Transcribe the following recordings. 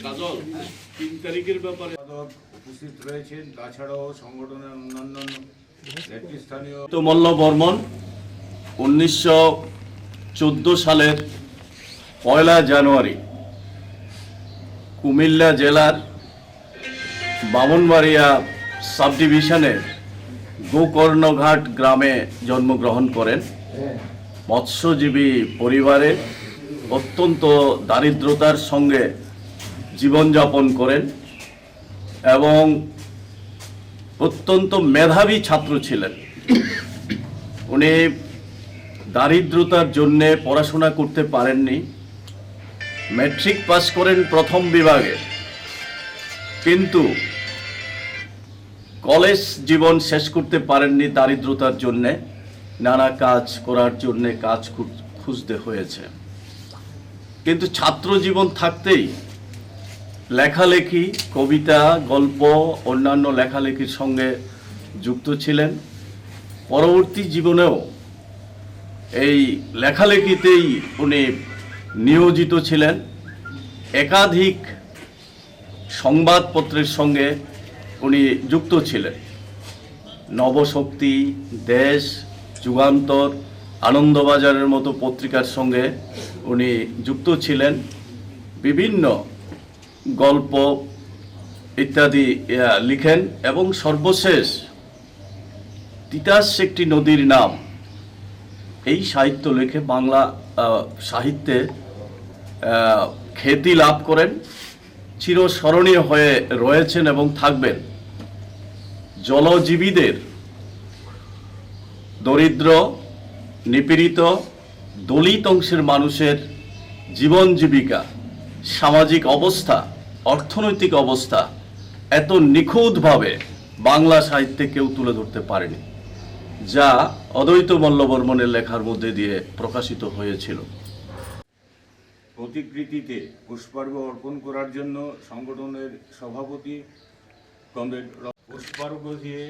কাজল 3 তারিখের ব্যাপারে উপস্থিত রয়েছেন, তাছাড়াও সংগঠনের অন্যান্য নেতৃস্থানীয় মল্ল বর্মন 1914 সালের 1 জানুয়ারি কুমিল্লা জেলার বামনবাড়িয়া সাব ডিভিশনের গোকর্ণঘাট গ্রামে জন্মগ্রহণ করেন। মৎস্যজীবী পরিবারে অত্যন্ত দারিদ্রতার সঙ্গে জীবনযাপন করেন এবং অত্যন্ত মেধাবী ছাত্র ছিলেন। উনি দারিদ্রতার জন্যে পড়াশোনা করতে পারেননি। ম্যাট্রিক পাস করেন প্রথম বিভাগে, কিন্তু কলেজ জীবন শেষ করতে পারেননি দারিদ্রতার জন্যে। নানা কাজ করার জন্যে কাজ খুঁজতে হয়েছে, কিন্তু ছাত্র জীবন থাকতেই লেখালেখি, কবিতা, গল্প, অন্যান্য লেখালেখির সঙ্গে যুক্ত ছিলেন। পরবর্তী জীবনেও এই লেখালেখিতেই উনি নিয়োজিত ছিলেন। একাধিক সংবাদপত্রের সঙ্গে উনি যুক্ত ছিলেন। নবশক্তি, দেশ, যুগান্তর, আনন্দবাজারের মতো পত্রিকার সঙ্গে উনি যুক্ত ছিলেন। বিভিন্ন গল্প ইত্যাদি লিখেন এবং সর্বশেষ তিতাস একটি নদীর নাম এই সাহিত্য লেখে বাংলা সাহিত্যে খ্যাতি লাভ করেন। চিরস্মরণীয় হয়ে রয়েছেন এবং থাকবেন। জলজীবীদের, দরিদ্র, নিপীড়িত, দলিত অংশের মানুষের জীবন জীবিকা, সামাজিক অবস্থা, অর্থনৈতিক অবস্থা এত নিখুঁতভাবে বাংলা সাহিত্যে কেউ তুলে ধরতে পারেনি, যা অদ্বৈত মল্ল বর্মনের লেখার মধ্যে দিয়ে প্রকাশিত হয়েছিল। প্রতিকৃতিতে পুষ্পার্ঘ্য অর্পণ করার জন্য সংগঠনের সভাপতি কমরেড পুষ্পার্ঘ্য দিয়ে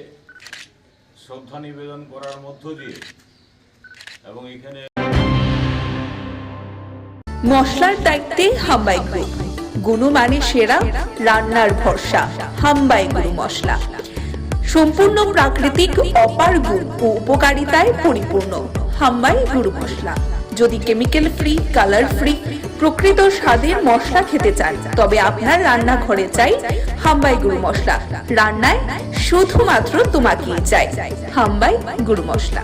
শ্রদ্ধা নিবেদন করার মধ্য দিয়ে এবং এখানে মশলার দায়িত্বে হাম্বাই গ্রুপ, গুণমানে সেরা, রান্নার ভরসা হাম্বাই গুরু মশলা। সম্পূর্ণ প্রাকৃতিক, অপার গুণ ও উপকারিতায় পরিপূর্ণ হাম্বাই গুরু মশলা। যদি কেমিক্যাল ফ্রি, কালার ফ্রি, প্রকৃত স্বাদের মশলা খেতে চান, তবে আপনার রান্নাঘরে চাই হাম্বাই গুরু মশলা। রান্নায় শুধুমাত্র তোমাকেই চাই হাম্বাই গুরু মশলা।